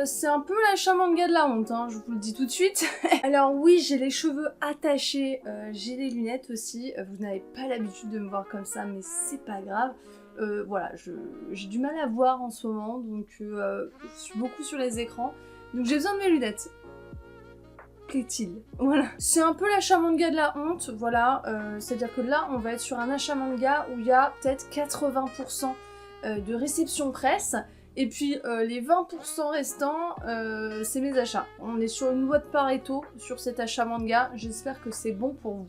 c'est un peu l'achat manga de la honte, hein, je vous le dis tout de suite. Alors oui, j'ai les cheveux attachés, j'ai les lunettes aussi. Vous n'avez pas l'habitude de me voir comme ça, mais c'est pas grave. Voilà, j'ai du mal à voir en ce moment, donc je suis beaucoup sur les écrans. Donc j'ai besoin de mes lunettes. Qu'est-il? Voilà. C'est un peu l'achat manga de la honte, voilà. C'est-à-dire que là, on va être sur un achat manga où il y a peut-être 80% de réception presse. Et puis les 20% restants, c'est mes achats. On est sur une loi de Pareto sur cet achat manga. J'espère que c'est bon pour vous.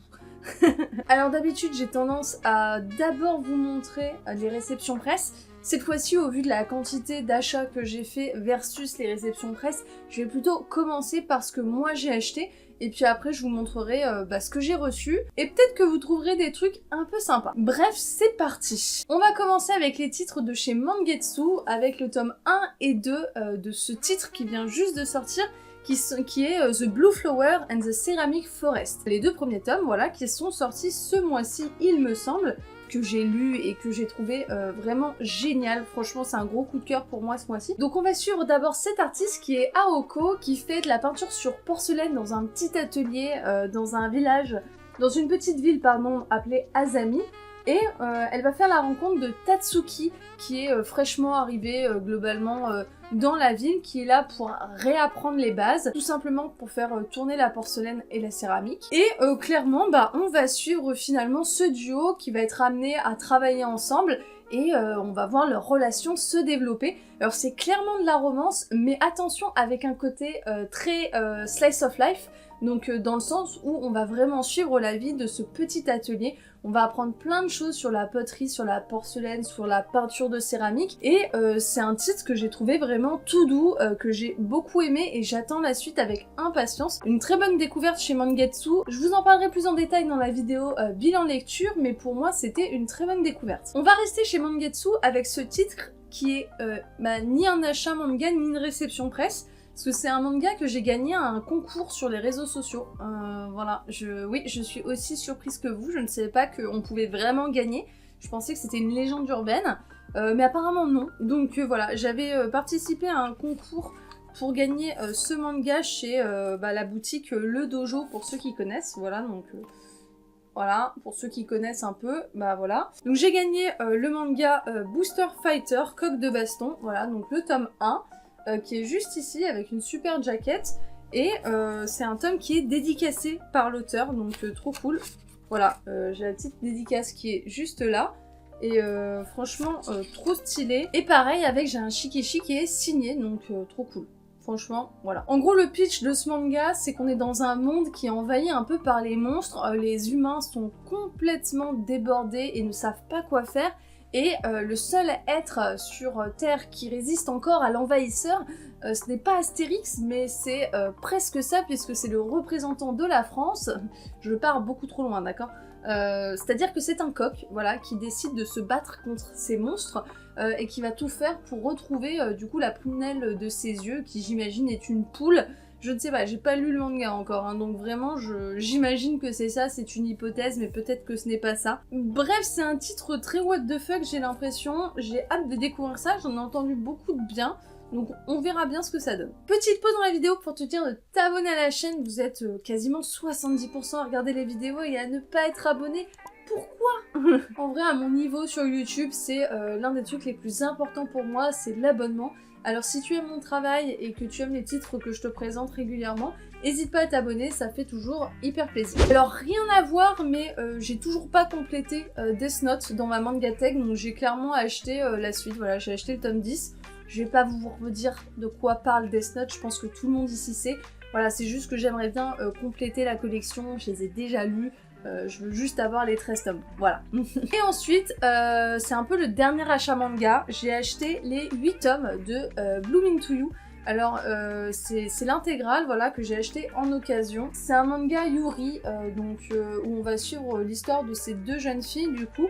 Alors d'habitude, j'ai tendance à d'abord vous montrer les réceptions presse. Cette fois-ci, au vu de la quantité d'achats que j'ai fait versus les réceptions presse, je vais plutôt commencer par ce que moi j'ai acheté. Et puis après, je vous montrerai ce que j'ai reçu. Et peut-être que vous trouverez des trucs un peu sympas. Bref, c'est parti. On va commencer avec les titres de chez Mangetsu, avec le tome 1 et 2 de ce titre qui vient juste de sortir, qui est The Blue Flower and the Ceramic Forest. Les deux premiers tomes, voilà, qui sont sortis ce mois-ci, il me semble, que j'ai lu et que j'ai trouvé vraiment génial. Franchement, c'est un gros coup de cœur pour moi ce mois-ci. Donc on va suivre d'abord cet artiste qui est Aoko, qui fait de la peinture sur porcelaine dans un petit atelier, dans un village, dans une petite ville, pardon, appelée Azami. Et elle va faire la rencontre de Tatsuki, qui est fraîchement arrivé globalement dans la ville, qui est là pour réapprendre les bases, tout simplement pour faire tourner la porcelaine et la céramique. Et clairement, on va suivre finalement ce duo qui va être amené à travailler ensemble, et on va voir leur relation se développer. Alors c'est clairement de la romance, mais attention, avec un côté très slice of life, donc dans le sens où on va vraiment suivre la vie de ce petit atelier. On va apprendre plein de choses sur la poterie, sur la porcelaine, sur la peinture de céramique, et c'est un titre que j'ai trouvé vraiment tout doux, que j'ai beaucoup aimé, et j'attends la suite avec impatience. Une très bonne découverte chez Mangetsu. Je vous en parlerai plus en détail dans la vidéo bilan lecture, mais pour moi c'était une très bonne découverte. On va rester chez Mangetsu avec ce titre qui est ni un achat manga ni une réception presse, parce que c'est un manga que j'ai gagné à un concours sur les réseaux sociaux. Voilà, oui, je suis aussi surprise que vous, je ne savais pas qu'on pouvait vraiment gagner. Je pensais que c'était une légende urbaine, mais apparemment non. Donc voilà, j'avais participé à un concours pour gagner ce manga chez la boutique Le Dojo, pour ceux qui connaissent, voilà, donc... Voilà, pour ceux qui connaissent un peu, voilà. Donc j'ai gagné le manga Booster Fighter, Coq de baston, voilà, donc le tome 1, qui est juste ici, avec une super jaquette, et c'est un tome qui est dédicacé par l'auteur, donc trop cool. Voilà, j'ai la petite dédicace qui est juste là, et franchement, trop stylé. Et pareil, j'ai un shikishi qui est signé, donc trop cool. Franchement, voilà. En gros, le pitch de ce manga, c'est qu'on est dans un monde qui est envahi un peu par les monstres. Les humains sont complètement débordés et ne savent pas quoi faire. Et le seul être sur Terre qui résiste encore à l'envahisseur, ce n'est pas Astérix, mais c'est presque ça, puisque c'est le représentant de la France. Je pars beaucoup trop loin, d'accord ? C'est-à-dire que c'est un coq, voilà, qui décide de se battre contre ces monstres, et qui va tout faire pour retrouver du coup la prunelle de ses yeux, qui j'imagine est une poule. Je ne sais pas, j'ai pas lu le manga encore, hein, donc vraiment j'imagine que c'est ça, c'est une hypothèse, mais peut-être que ce n'est pas ça. Bref, c'est un titre très what the fuck, j'ai l'impression, j'ai hâte de découvrir ça, j'en ai entendu beaucoup de bien, donc on verra bien ce que ça donne. Petite pause dans la vidéo pour te dire de t'abonner à la chaîne, vous êtes quasiment 70% à regarder les vidéos et à ne pas être abonné. Pourquoi? En vrai, à mon niveau sur YouTube, c'est l'un des trucs les plus importants pour moi, c'est l'abonnement. Alors si tu aimes mon travail et que tu aimes les titres que je te présente régulièrement, n'hésite pas à t'abonner, ça fait toujours hyper plaisir. Alors rien à voir, mais j'ai toujours pas complété Death Note dans ma mangatech, donc j'ai clairement acheté la suite, voilà, j'ai acheté le tome 10. Je vais pas vous redire de quoi parle Death Note, je pense que tout le monde ici sait. Voilà, c'est juste que j'aimerais bien compléter la collection, je les ai déjà lus. Je veux juste avoir les 13 tomes, voilà. Et ensuite, c'est un peu le dernier achat manga, j'ai acheté les 8 tomes de Blooming to You. Alors, c'est l'intégrale, voilà, que j'ai acheté en occasion. C'est un manga Yuri, où on va suivre l'histoire de ces deux jeunes filles, du coup.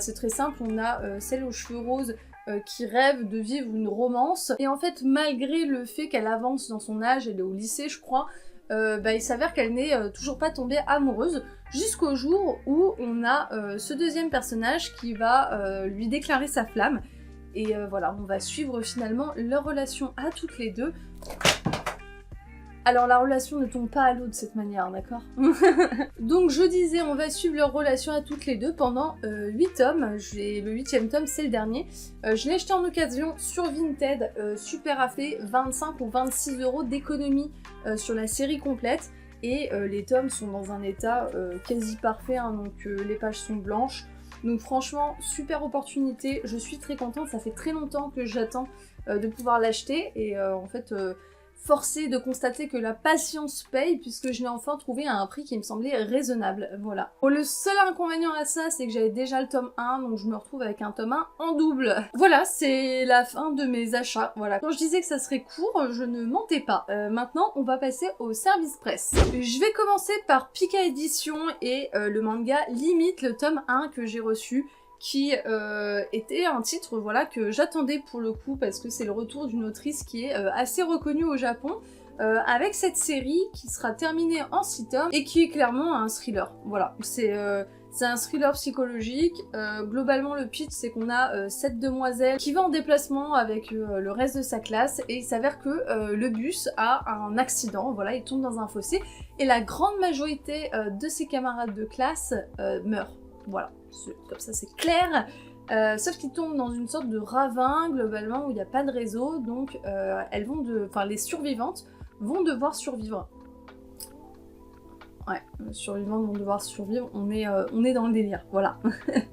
C'est très simple, on a celle aux cheveux roses qui rêve de vivre une romance. Et en fait, malgré le fait qu'elle avance dans son âge, elle est au lycée, je crois, il s'avère qu'elle n'est toujours pas tombée amoureuse, jusqu'au jour où on a ce deuxième personnage qui va lui déclarer sa flamme. et voilà, on va suivre finalement leur relation à toutes les deux. Alors la relation ne tombe pas à l'eau de cette manière, d'accord? Donc je disais, on va suivre leur relation à toutes les deux pendant 8 tomes. Le 8e tome, c'est le dernier. Je l'ai acheté en occasion sur Vinted, super raflé, 25 ou 26 € d'économie sur la série complète. Et les tomes sont dans un état quasi parfait, hein, donc les pages sont blanches. Donc franchement, super opportunité, je suis très contente, ça fait très longtemps que j'attends de pouvoir l'acheter. Et en fait... forcée de constater que la patience paye puisque je l'ai enfin trouvé à un prix qui me semblait raisonnable, voilà. Bon, le seul inconvénient à ça, c'est que j'avais déjà le tome 1, donc je me retrouve avec un tome 1 en double. Voilà, c'est la fin de mes achats, voilà. Quand je disais que ça serait court, je ne mentais pas. Maintenant, on va passer au service presse. Je vais commencer par Pika Édition et le manga Limite, le tome 1 que j'ai reçu, qui était un titre voilà que j'attendais pour le coup parce que c'est le retour d'une autrice qui est assez reconnue au Japon avec cette série qui sera terminée en 6 tomes et qui est clairement un thriller. Voilà, c'est un thriller psychologique. Globalement le pitch c'est qu'on a cette demoiselle qui va en déplacement avec le reste de sa classe et il s'avère que le bus a un accident, voilà, il tombe dans un fossé et la grande majorité de ses camarades de classe meurent. Voilà, comme ça c'est clair. Sauf qu'ils tombent dans une sorte de ravin, globalement, où il n'y a pas de réseau, donc les survivantes vont devoir survivre. Ouais, les survivantes vont devoir survivre, on est dans le délire, voilà.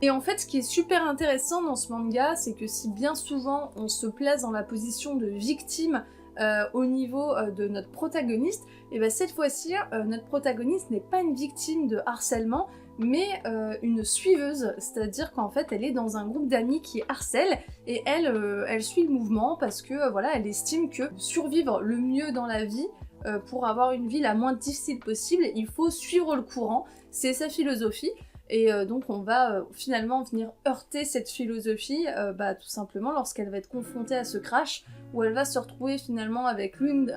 Et en fait, ce qui est super intéressant dans ce manga, c'est que si bien souvent on se place dans la position de victime au niveau de notre protagoniste, et bien cette fois-ci, notre protagoniste n'est pas une victime de harcèlement, mais une suiveuse, c'est-à-dire qu'en fait elle est dans un groupe d'amis qui harcèlent et elle suit le mouvement parce que voilà, elle estime que survivre le mieux dans la vie, pour avoir une vie la moins difficile possible, il faut suivre le courant, c'est sa philosophie. Et donc on va finalement venir heurter cette philosophie tout simplement lorsqu'elle va être confrontée à ce crash où elle va se retrouver finalement avec l'une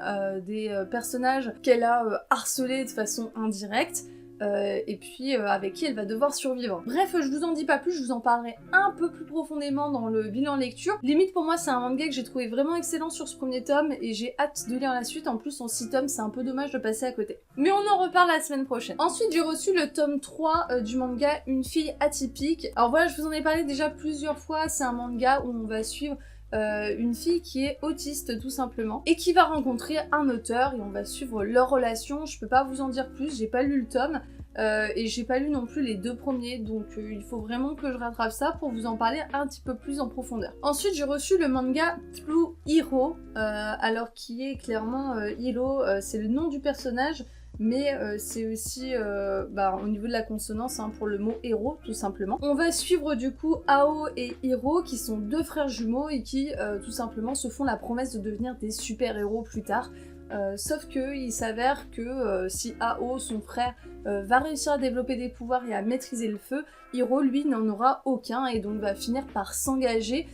des personnages qu'elle a harcelé de façon indirecte. Et puis avec qui elle va devoir survivre. Bref, je vous en dis pas plus, je vous en parlerai un peu plus profondément dans le bilan lecture. Limite pour moi c'est un manga que j'ai trouvé vraiment excellent sur ce premier tome et j'ai hâte de lire la suite. En plus en 6 tomes c'est un peu dommage de passer à côté. Mais on en reparle la semaine prochaine. Ensuite j'ai reçu le tome 3 du manga Une fille atypique. Alors voilà, je vous en ai parlé déjà plusieurs fois, c'est un manga où on va suivre une fille qui est autiste tout simplement et qui va rencontrer un auteur et on va suivre leur relation. Je peux pas vous en dire plus, j'ai pas lu le tome et j'ai pas lu non plus les 2 premiers, donc il faut vraiment que je rattrape ça pour vous en parler un petit peu plus en profondeur. Ensuite j'ai reçu le manga True Hero, alors qui est clairement Hiro, c'est le nom du personnage, mais c'est aussi au niveau de la consonance pour le mot héros tout simplement. On va suivre du coup Ao et Hiro qui sont 2 frères jumeaux et qui tout simplement se font la promesse de devenir des super-héros plus tard. Sauf qu'il s'avère que si Ao, son frère, va réussir à développer des pouvoirs et à maîtriser le feu, Hiro lui n'en aura aucun et donc va finir par s'engager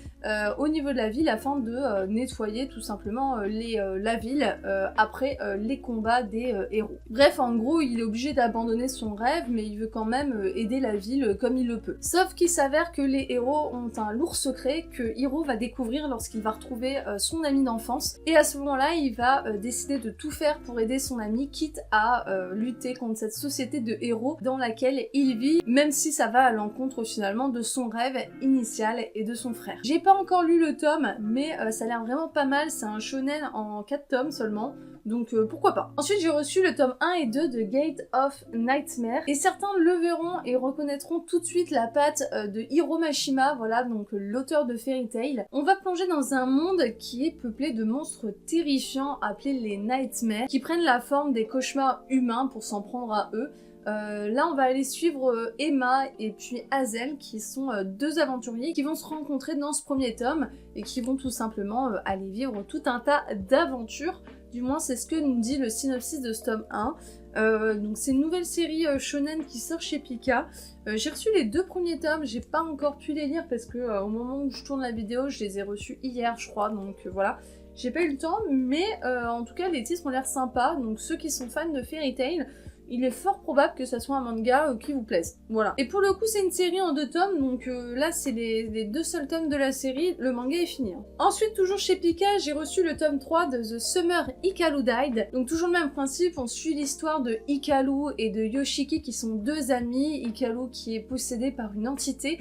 au niveau de la ville afin de nettoyer tout simplement la ville après les combats des héros. Bref, en gros, il est obligé d'abandonner son rêve, mais il veut quand même aider la ville comme il le peut. Sauf qu'il s'avère que les héros ont un lourd secret que Hiro va découvrir lorsqu'il va retrouver son ami d'enfance, et à ce moment-là, il va décider de tout faire pour aider son ami, quitte à lutter contre cette société de héros dans laquelle il vit, même si ça va à l'encontre finalement de son rêve initial et de son frère. J'ai pas encore lu le tome, mais ça a l'air vraiment pas mal, c'est un shonen en 4 tomes seulement, donc pourquoi pas. Ensuite j'ai reçu le tome 1 et 2 de Gate of Nightmare, et certains le verront et reconnaîtront tout de suite la patte de Hiro Mashima, voilà, donc l'auteur de Fairy Tail. On va plonger dans un monde qui est peuplé de monstres terrifiants appelés les Nightmares, qui prennent la forme des cauchemars humains pour s'en prendre à eux. Là on va aller suivre Emma et puis Hazel qui sont 2 aventuriers qui vont se rencontrer dans ce premier tome et qui vont tout simplement aller vivre tout un tas d'aventures, du moins c'est ce que nous dit le synopsis de ce tome 1. Donc c'est une nouvelle série shonen qui sort chez Pika. J'ai reçu les 2 premiers tomes, j'ai pas encore pu les lire parce que au moment où je tourne la vidéo je les ai reçus hier je crois, donc voilà. J'ai pas eu le temps, mais en tout cas les titres ont l'air sympas, donc ceux qui sont fans de Fairy Tail, il est fort probable que ça soit un manga qui vous plaise. Voilà. Et pour le coup, c'est une série en 2 tomes, donc là, c'est les 2 seuls tomes de la série, le manga est fini. Hein. Ensuite, toujours chez Pika, j'ai reçu le tome 3 de The Summer Hikaru Died. Donc toujours le même principe, on suit l'histoire de Hikaru et de Yoshiki qui sont 2 amis. Hikaru qui est possédé par une entité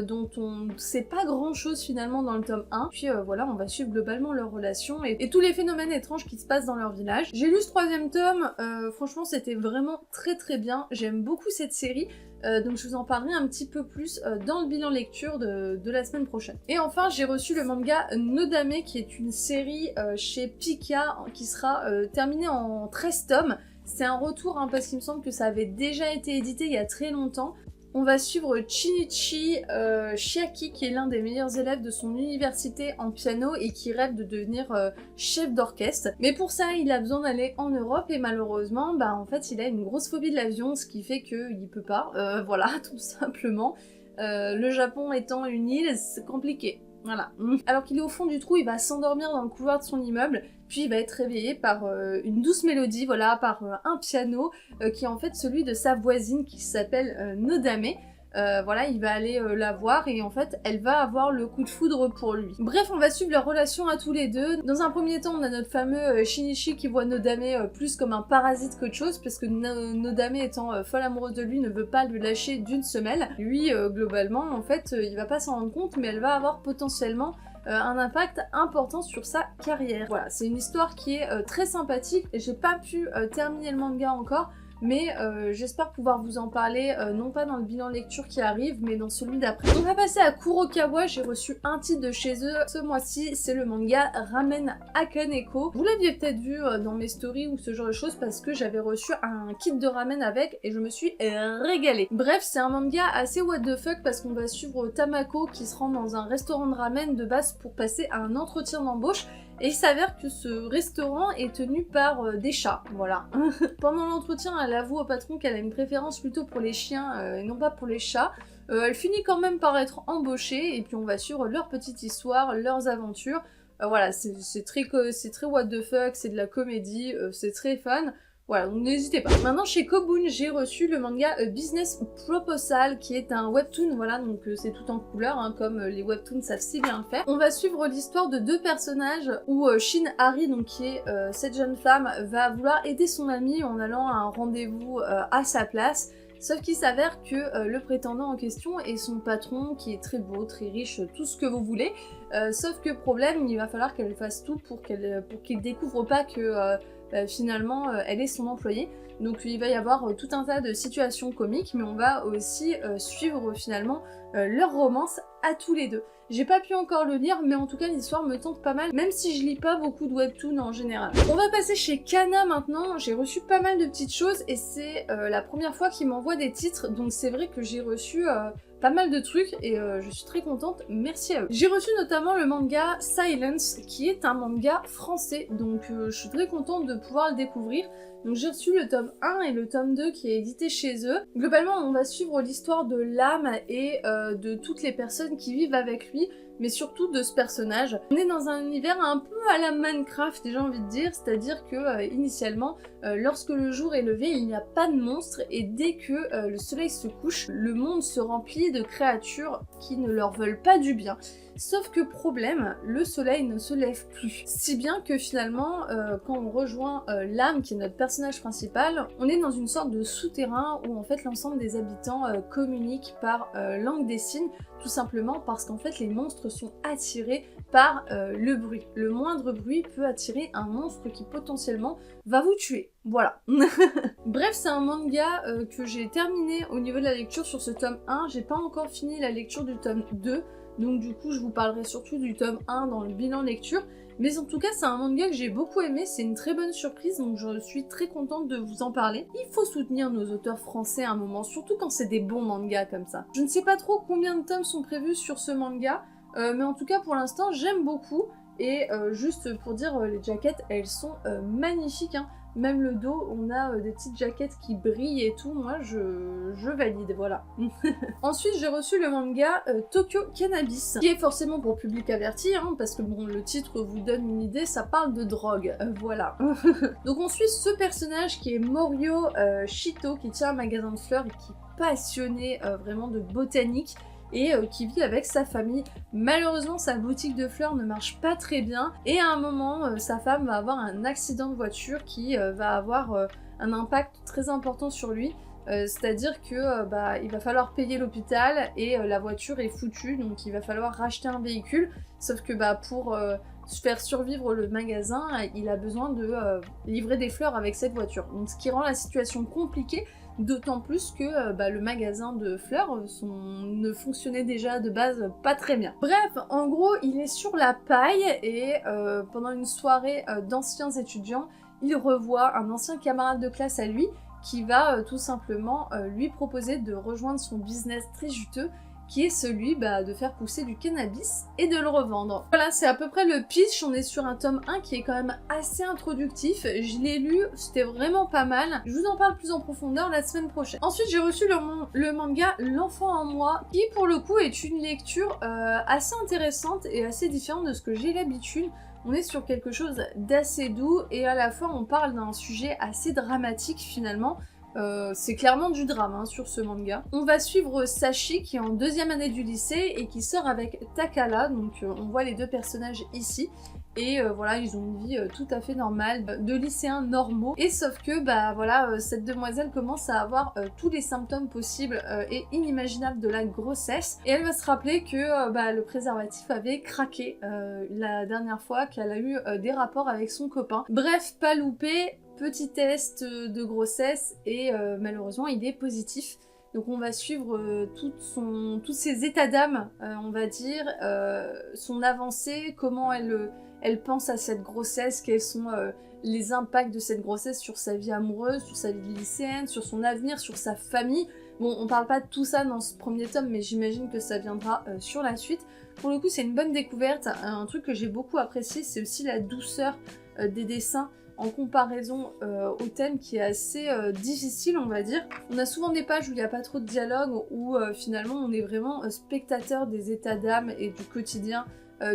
dont on sait pas grand chose finalement dans le tome 1. Puis voilà, on va suivre globalement leur relation et tous les phénomènes étranges qui se passent dans leur village. J'ai lu ce 3e tome, franchement c'était vraiment très bien, j'aime beaucoup cette série. Donc je vous en parlerai un petit peu plus dans le bilan lecture de la semaine prochaine. Et enfin j'ai reçu le manga Nodame qui est une série chez Pika qui sera terminée en 13 tomes. C'est un retour hein, parce qu'il me semble que ça avait déjà été édité il y a très longtemps. On va suivre Shinichi Chiaki qui est l'un des meilleurs élèves de son université en piano et qui rêve de devenir chef d'orchestre. Mais pour ça, il a besoin d'aller en Europe et malheureusement, bah en fait, il a une grosse phobie de l'avion, ce qui fait qu'il peut pas. Voilà, tout simplement. Le Japon étant une île, c'est compliqué. Voilà. Alors qu'il est au fond du trou, il va s'endormir dans le couloir de son immeuble, puis il va être réveillé par une douce mélodie, voilà, par un piano qui est en fait celui de sa voisine qui s'appelle Nodame. Voilà, il va aller la voir et en fait, elle va avoir le coup de foudre pour lui. Bref, on va suivre leur relation à tous les deux. Dans un premier temps, on a notre fameux Shinichi qui voit Nodame plus comme un parasite qu'autre chose, parce que Nodame étant folle amoureuse de lui, ne veut pas lui lâcher d'une semelle. Lui, globalement, en fait, il va pas s'en rendre compte, mais elle va avoir potentiellement un impact important sur sa carrière. Voilà, c'est une histoire qui est très sympathique et j'ai pas pu terminer le manga encore, mais j'espère pouvoir vous en parler, non pas dans le bilan lecture qui arrive, mais dans celui d'après. On va passer à Kurokawa, j'ai reçu un titre de chez eux ce mois-ci, c'est le manga Ramen Akaneko. Vous l'aviez peut-être vu dans mes stories ou ce genre de choses parce que j'avais reçu un kit de ramen avec et je me suis régalée. Bref, c'est un manga assez what the fuck parce qu'on va suivre Tamako qui se rend dans un restaurant de ramen de base pour passer à un entretien d'embauche. Et il s'avère que ce restaurant est tenu par des chats, voilà. Pendant l'entretien, elle avoue au patron qu'elle a une préférence plutôt pour les chiens et non pas pour les chats. Elle finit quand même par être embauchée et puis on va suivre leur petite histoire, leurs aventures. Voilà, c'est très what the fuck, c'est de la comédie, c'est très fun. Voilà, donc n'hésitez pas. Maintenant, chez Kobun, j'ai reçu le manga Business Proposal, qui est un webtoon, voilà, donc c'est tout en couleur, hein, comme les webtoons savent si bien le faire. On va suivre l'histoire de 2 personnages, où Shin Hari, donc qui est cette jeune femme, va vouloir aider son amie en allant à un rendez-vous à sa place. Sauf qu'il s'avère que le prétendant en question est son patron, qui est très beau, très riche, tout ce que vous voulez. Sauf que problème, il va falloir qu'elle fasse tout pour qu'il découvre pas que finalement elle est son employée. Donc il va y avoir tout un tas de situations comiques, mais on va aussi suivre finalement leur romance à tous les deux. J'ai pas pu encore le lire, mais en tout cas l'histoire me tente pas mal, même si je lis pas beaucoup de webtoons en général. On va passer chez Kana maintenant, j'ai reçu pas mal de petites choses et c'est la première fois qu'ils m'envoient des titres, donc c'est vrai que j'ai reçu pas mal de trucs et je suis très contente, merci à eux. J'ai reçu notamment le manga Silence, qui est un manga français, donc je suis très contente de pouvoir le découvrir. Donc j'ai reçu le tome 1 et le tome 2 qui est édité chez eux. Globalement, on va suivre l'histoire de l'âme et de toutes les personnes qui vivent avec lui, mais surtout de ce personnage. On est dans un univers un peu à la Minecraft, j'ai envie de dire, c'est-à-dire que initialement, lorsque le jour est levé, il n'y a pas de monstres et dès que le soleil se couche, le monde se remplit de créatures qui ne leur veulent pas du bien. Sauf que problème, le soleil ne se lève plus. Si bien que finalement, quand on rejoint l'âme qui est notre personnage principal, on est dans une sorte de souterrain où en fait l'ensemble des habitants communiquent par langue des signes, tout simplement parce qu'en fait les monstres sont attirés par le bruit. Le moindre bruit peut attirer un monstre qui potentiellement va vous tuer. Voilà. Bref, c'est un manga que j'ai terminé au niveau de la lecture sur ce tome 1. J'ai pas encore fini la lecture du tome 2. Donc du coup je vous parlerai surtout du tome 1 dans le bilan lecture, mais en tout cas c'est un manga que j'ai beaucoup aimé, c'est une très bonne surprise, donc je suis très contente de vous en parler. Il faut soutenir nos auteurs français à un moment, surtout quand c'est des bons mangas comme ça. Je ne sais pas trop combien de tomes sont prévus sur ce manga, mais en tout cas pour l'instant j'aime beaucoup, Et juste pour dire, les jaquettes, elles sont magnifiques, hein. Même le dos, on a des petites jaquettes qui brillent et tout. Moi, je valide, voilà. Ensuite, j'ai reçu le manga Tokyo Cannabis, qui est forcément pour public averti, hein, parce que bon, le titre vous donne une idée, ça parle de drogue, voilà. Donc on suit ce personnage qui est Morio Shito, qui tient un magasin de fleurs et qui est passionné vraiment de botanique, et qui vit avec sa famille. Malheureusement, sa boutique de fleurs ne marche pas très bien et à un moment, sa femme va avoir un accident de voiture qui va avoir un impact très important sur lui. C'est-à-dire que il va falloir payer l'hôpital et la voiture est foutue, donc il va falloir racheter un véhicule. Sauf que pour faire survivre le magasin, il a besoin de livrer des fleurs avec cette voiture. Donc ce qui rend la situation compliquée, d'autant plus que le magasin de fleurs ne fonctionnait déjà de base pas très bien. Bref, en gros, il est sur la paille et pendant une soirée d'anciens étudiants, il revoit un ancien camarade de classe à lui qui va tout simplement lui proposer de rejoindre son business très juteux, qui est celui de faire pousser du cannabis et de le revendre. Voilà, c'est à peu près le pitch. On est sur un tome 1 qui est quand même assez introductif. Je l'ai lu, c'était vraiment pas mal. Je vous en parle plus en profondeur la semaine prochaine. Ensuite, j'ai reçu le manga L'enfant en moi, qui pour le coup est une lecture assez intéressante et assez différente de ce que j'ai l'habitude. On est sur quelque chose d'assez doux et à la fois on parle d'un sujet assez dramatique finalement. C'est clairement du drame hein, sur ce manga. On va suivre Sachi qui est en 2e année du lycée et qui sort avec Takala, donc on voit les deux personnages ici. Et voilà, ils ont une vie tout à fait normale, de lycéens normaux. Et sauf que, cette demoiselle commence à avoir tous les symptômes possibles et inimaginables de la grossesse. Et elle va se rappeler que le préservatif avait craqué la dernière fois qu'elle a eu des rapports avec son copain. Bref, pas loupé, petit test de grossesse et malheureusement il est positif. Donc on va suivre tous ses états d'âme, on va dire, son avancée, comment elle pense à cette grossesse, quels sont les impacts de cette grossesse sur sa vie amoureuse, sur sa vie lycéenne, sur son avenir, sur sa famille. Bon, on parle pas de tout ça dans ce premier tome, mais j'imagine que ça viendra sur la suite. Pour le coup, c'est une bonne découverte. Un truc que j'ai beaucoup apprécié, c'est aussi la douceur des dessins en comparaison au thème qui est assez difficile, on va dire. On a souvent des pages où il n'y a pas trop de dialogue, où finalement on est vraiment spectateur des états d'âme et du quotidien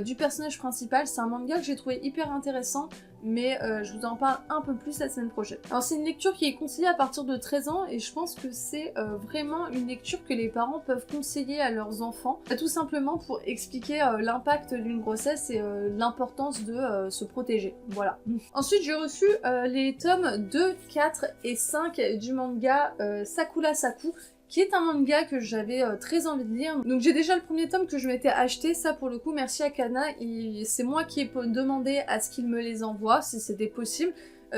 du personnage principal. C'est un manga que j'ai trouvé hyper intéressant, mais je vous en parle un peu plus la semaine prochaine. Alors c'est une lecture qui est conseillée à partir de 13 ans et je pense que c'est vraiment une lecture que les parents peuvent conseiller à leurs enfants, tout simplement pour expliquer l'impact d'une grossesse et l'importance de se protéger. Voilà. Ensuite j'ai reçu les tomes 2, 4 et 5 du manga Sakura Saku, qui est un manga que j'avais très envie de lire. Donc j'ai déjà le premier tome que je m'étais acheté, ça pour le coup merci à Kana, c'est moi qui ai demandé à ce qu'il me les envoie, si c'était possible.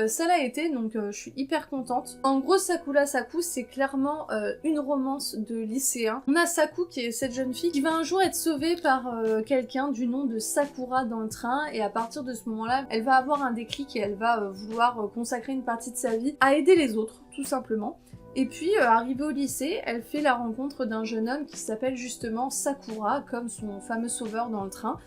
Ça l'a été, donc je suis hyper contente. En gros, Sakura Saku, c'est clairement une romance de lycéen. On a Saku qui est cette jeune fille qui va un jour être sauvée par quelqu'un du nom de Sakura dans le train, et à partir de ce moment-là, elle va avoir un déclic et elle va vouloir consacrer une partie de sa vie à aider les autres, tout simplement. Et puis, arrivée au lycée, elle fait la rencontre d'un jeune homme qui s'appelle justement Sakura, comme son fameux sauveur dans le train.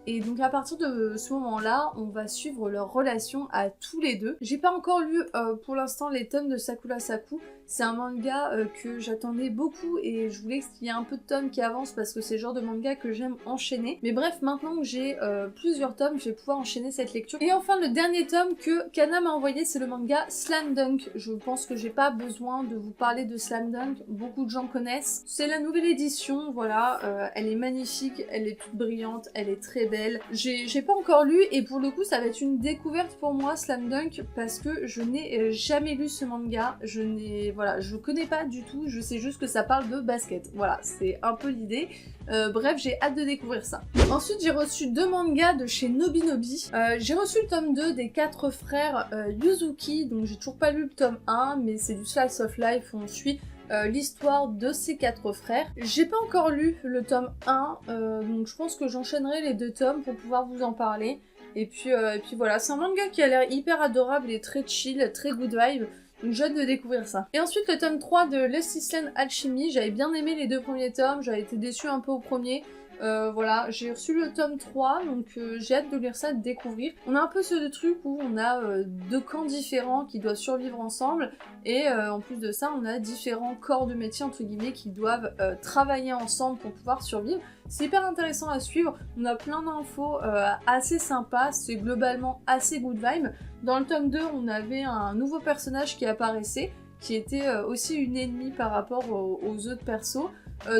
Et donc à partir de ce moment-là, on va suivre leur relation à tous les deux. J'ai pas encore lu pour l'instant les tomes de Sakura Saku. C'est un manga que j'attendais beaucoup et je voulais qu'il y ait un peu de tomes qui avancent parce que c'est le genre de manga que j'aime enchaîner. Mais bref, maintenant que j'ai plusieurs tomes, je vais pouvoir enchaîner cette lecture. Et enfin, le dernier tome que Kana m'a envoyé, c'est le manga Slam Dunk. Je pense que j'ai pas besoin de vous parler de Slam Dunk, beaucoup de gens connaissent. C'est la nouvelle édition, voilà, elle est magnifique, elle est toute brillante, elle est très belle. J'ai pas encore lu et pour le coup ça va être une découverte pour moi Slam Dunk parce que je n'ai jamais lu ce manga, je connais pas du tout, je sais juste que ça parle de basket, voilà, c'est un peu l'idée. Bref, j'ai hâte de découvrir ça. Ensuite, j'ai reçu 2 mangas de chez Nobinobi. J'ai reçu le tome 2 des 4 frères Yuzuki, donc j'ai toujours pas lu le tome 1, mais c'est du slice of life, on suit l'histoire de ces 4 frères. J'ai pas encore lu le tome 1, donc je pense que j'enchaînerai les 2 tomes pour pouvoir vous en parler. Et puis voilà, c'est un manga qui a l'air hyper adorable et très chill, très good vibe. Donc j'ai hâte de découvrir ça. Et ensuite le tome 3 de Lust Island Alchemy, j'avais bien aimé les 2 premiers tomes, j'avais été déçue un peu au premier. Voilà, j'ai reçu le tome 3, donc j'ai hâte de lire ça, de découvrir. On a un peu ce truc où on a deux camps différents qui doivent survivre ensemble, et en plus de ça, on a différents corps de métier, entre guillemets, qui doivent travailler ensemble pour pouvoir survivre. C'est hyper intéressant à suivre, on a plein d'infos assez sympas, c'est globalement assez good vibe. Dans le tome 2, on avait un nouveau personnage qui apparaissait, qui était aussi une ennemie par rapport aux autres persos.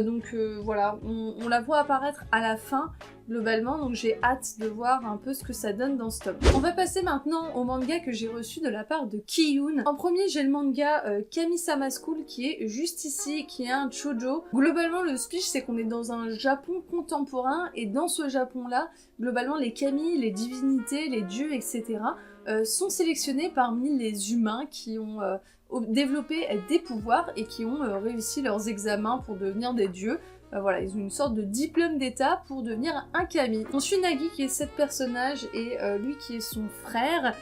Donc voilà, on la voit apparaître à la fin globalement, donc j'ai hâte de voir un peu ce que ça donne dans ce tome. On va passer maintenant au manga que j'ai reçu de la part de Kiyun. En premier, j'ai le manga Kami-sama School qui est juste ici, qui est un shoujo. Globalement, le speech, c'est qu'on est dans un Japon contemporain, et dans ce Japon-là, globalement, les kami, les divinités, les dieux, etc. Sont sélectionnés parmi les humains qui ont développé des pouvoirs et qui ont réussi leurs examens pour devenir des dieux. Voilà, ils ont une sorte de diplôme d'état pour devenir un kami. On suit Nagi qui est 7 personnages et lui qui est son frère.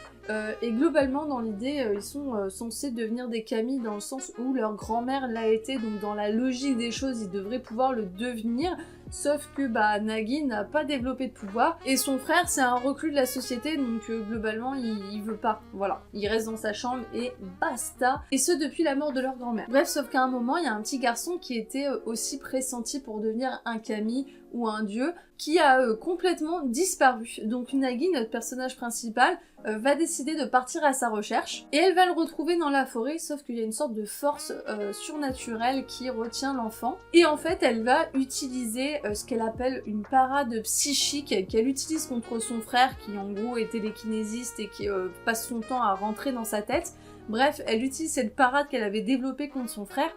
Et globalement, dans l'idée, ils sont censés devenir des kami dans le sens où leur grand-mère l'a été, donc dans la logique des choses, ils devraient pouvoir le devenir. Sauf que Nagi n'a pas développé de pouvoir, et son frère c'est un reclus de la société, donc globalement il veut pas, voilà. Il reste dans sa chambre et basta, et ce depuis la mort de leur grand-mère. Bref, sauf qu'à un moment, il y a un petit garçon qui était aussi pressenti pour devenir un kami ou un dieu, qui a complètement disparu. Donc Nagi, notre personnage principal, va décider de partir à sa recherche, et elle va le retrouver dans la forêt, sauf qu'il y a une sorte de force surnaturelle qui retient l'enfant, et en fait elle va utiliser ce qu'elle appelle une parade psychique qu'elle utilise contre son frère qui en gros est télékinésiste et qui passe son temps à rentrer dans sa tête. Bref, elle utilise cette parade qu'elle avait développée contre son frère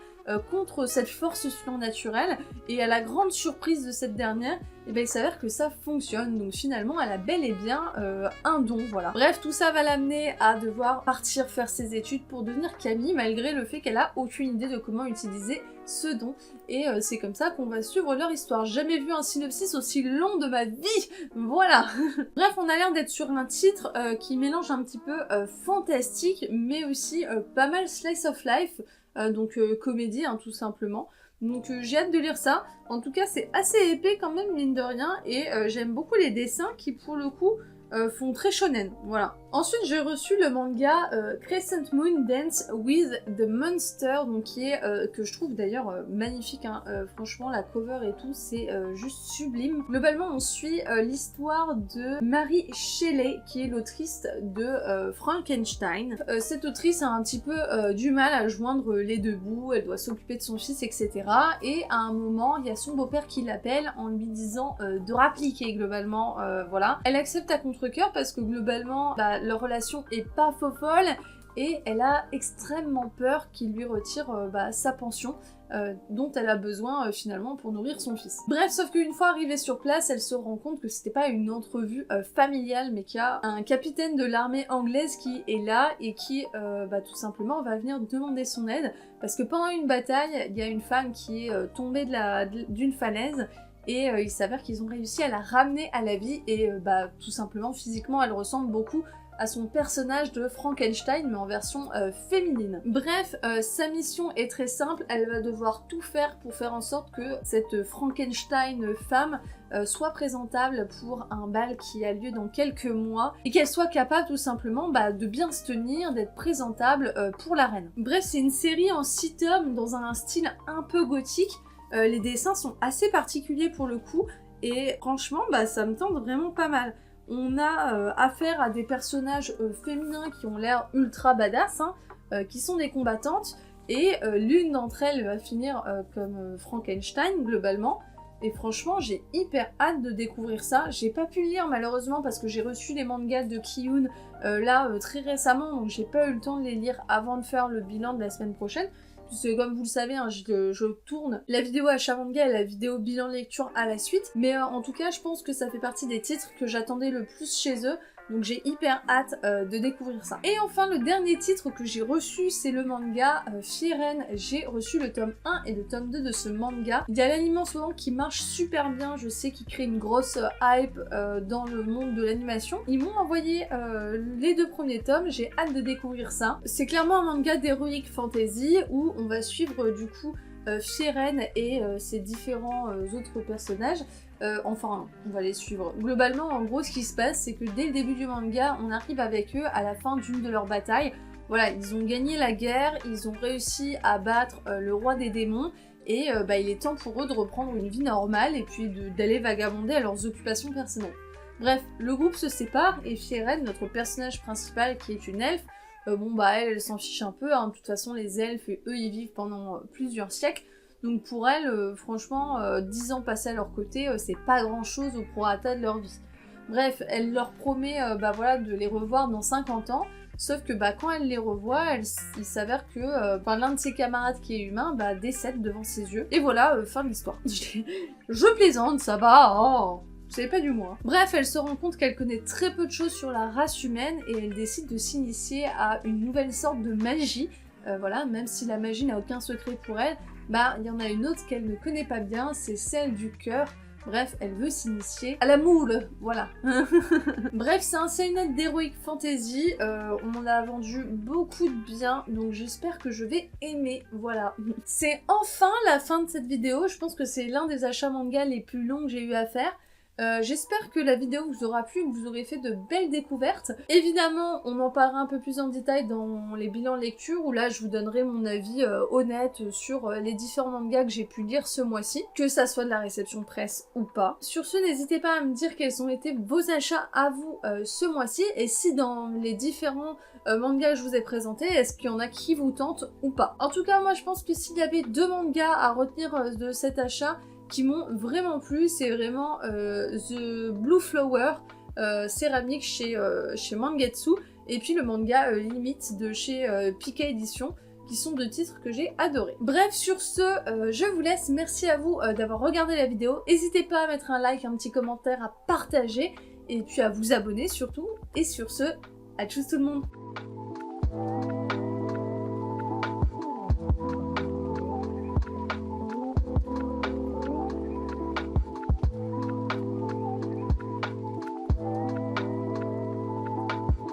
contre cette force surnaturelle, et à la grande surprise de cette dernière, il s'avère que ça fonctionne, donc finalement elle a bel et bien un don, voilà. Bref, tout ça va l'amener à devoir partir faire ses études pour devenir kami, malgré le fait qu'elle a aucune idée de comment utiliser ce don, et c'est comme ça qu'on va suivre leur histoire. J'ai jamais vu un synopsis aussi long de ma vie, voilà. Bref, on a l'air d'être sur un titre qui mélange un petit peu fantastique, mais aussi pas mal slice of life, donc comédie tout simplement. Donc j'ai hâte de lire ça. En tout cas c'est assez épais quand même mine de rien, et j'aime beaucoup les dessins qui pour le coup font très shonen, voilà. Ensuite j'ai reçu le manga Crescent Moon Dance with the Monster, donc qui est, que je trouve d'ailleurs magnifique, franchement la cover et tout c'est juste sublime. Globalement on suit l'histoire de Mary Shelley qui est l'autrice de Frankenstein. Cette autrice a un petit peu du mal à joindre les deux bouts, elle doit s'occuper de son fils etc. Et à un moment il y a son beau-père qui l'appelle en lui disant de rappliquer globalement, voilà. Elle accepte à contre-cœur parce que globalement leur relation est pas folle, et elle a extrêmement peur qu'il lui retire sa pension dont elle a besoin finalement pour nourrir son fils. Bref, sauf qu'une fois arrivée sur place, elle se rend compte que c'était pas une entrevue familiale, mais qu'il y a un capitaine de l'armée anglaise qui est là et qui tout simplement va venir demander son aide, parce que pendant une bataille, il y a une femme qui est tombée d'une falaise, et il s'avère qu'ils ont réussi à la ramener à la vie, et tout simplement physiquement elle ressemble beaucoup à son personnage de Frankenstein mais en version féminine. Bref, sa mission est très simple, elle va devoir tout faire pour faire en sorte que cette Frankenstein femme soit présentable pour un bal qui a lieu dans quelques mois, et qu'elle soit capable tout simplement de bien se tenir, d'être présentable pour la reine. Bref, c'est une série en 6 tomes dans un style un peu gothique. Les dessins sont assez particuliers pour le coup, et franchement ça me tente vraiment pas mal. On a affaire à des personnages féminins qui ont l'air ultra badass, qui sont des combattantes, et l'une d'entre elles va finir comme Frankenstein globalement, et franchement j'ai hyper hâte de découvrir ça. J'ai pas pu lire malheureusement parce que j'ai reçu les mangas de Kiyun très récemment, donc j'ai pas eu le temps de les lire avant de faire le bilan de la semaine prochaine. Puisque comme vous le savez, je tourne la vidéo achat manga et la vidéo bilan lecture à la suite. Mais en tout cas, je pense que ça fait partie des titres que j'attendais le plus chez eux. Donc j'ai hyper hâte de découvrir ça. Et enfin, le dernier titre que j'ai reçu, c'est le manga Frieren. J'ai reçu le tome 1 et le tome 2 de ce manga. Il y a l'anime en ce moment qui marche super bien. Je sais qu'il crée une grosse hype dans le monde de l'animation. Ils m'ont envoyé les 2 premiers tomes. J'ai hâte de découvrir ça. C'est clairement un manga d'heroic fantasy où on va suivre du coup Frieren et ses différents autres personnages Enfin, on va les suivre. Globalement, en gros, ce qui se passe, c'est que dès le début du manga, on arrive avec eux à la fin d'une de leurs batailles. Voilà, ils ont gagné la guerre, ils ont réussi à battre le roi des démons, et il est temps pour eux de reprendre une vie normale et puis d'aller vagabonder à leurs occupations personnelles. Bref, le groupe se sépare et Firen, notre personnage principal qui est une elfe, elle s'en fiche un peu, hein. De toute façon les elfes, eux, ils vivent pendant plusieurs siècles, donc pour elle, franchement, 10 ans passés à leur côté, c'est pas grand chose au prorata de leur vie. Bref, elle leur promet de les revoir dans 50 ans, sauf que quand elle les revoit, il s'avère que l'un de ses camarades qui est humain décède devant ses yeux. Et voilà, fin de l'histoire. Je plaisante, ça va, oh, c'est pas du moi. Bref, elle se rend compte qu'elle connaît très peu de choses sur la race humaine et elle décide de s'initier à une nouvelle sorte de magie. Même si la magie n'a aucun secret pour elle, il y en a une autre qu'elle ne connaît pas bien, c'est celle du cœur. Bref, elle veut s'initier à la moule, voilà. Bref, c'est un seinen d'heroic fantasy, on m'en a vendu beaucoup de bien, donc j'espère que je vais aimer, voilà. C'est enfin la fin de cette vidéo, je pense que c'est l'un des achats manga les plus longs que j'ai eu à faire. J'espère que la vidéo vous aura plu, que vous aurez fait de belles découvertes. Évidemment, on en parlera un peu plus en détail dans les bilans lecture, où là je vous donnerai mon avis honnête sur les différents mangas que j'ai pu lire ce mois-ci, que ça soit de la réception presse ou pas. Sur ce, n'hésitez pas à me dire quels ont été vos achats à vous ce mois-ci, et si dans les différents mangas que je vous ai présentés, est-ce qu'il y en a qui vous tentent ou pas. En tout cas, moi je pense que s'il y avait 2 mangas à retenir de cet achat, qui m'ont vraiment plu, c'est vraiment The Blue Flower céramique chez Mangetsu, et puis le manga Limite de chez Pika Édition, qui sont 2 titres que j'ai adorés. Bref, sur ce, je vous laisse, merci à vous d'avoir regardé la vidéo, n'hésitez pas à mettre un like, un petit commentaire, à partager, et puis à vous abonner surtout, et sur ce, à tchuss tout le monde.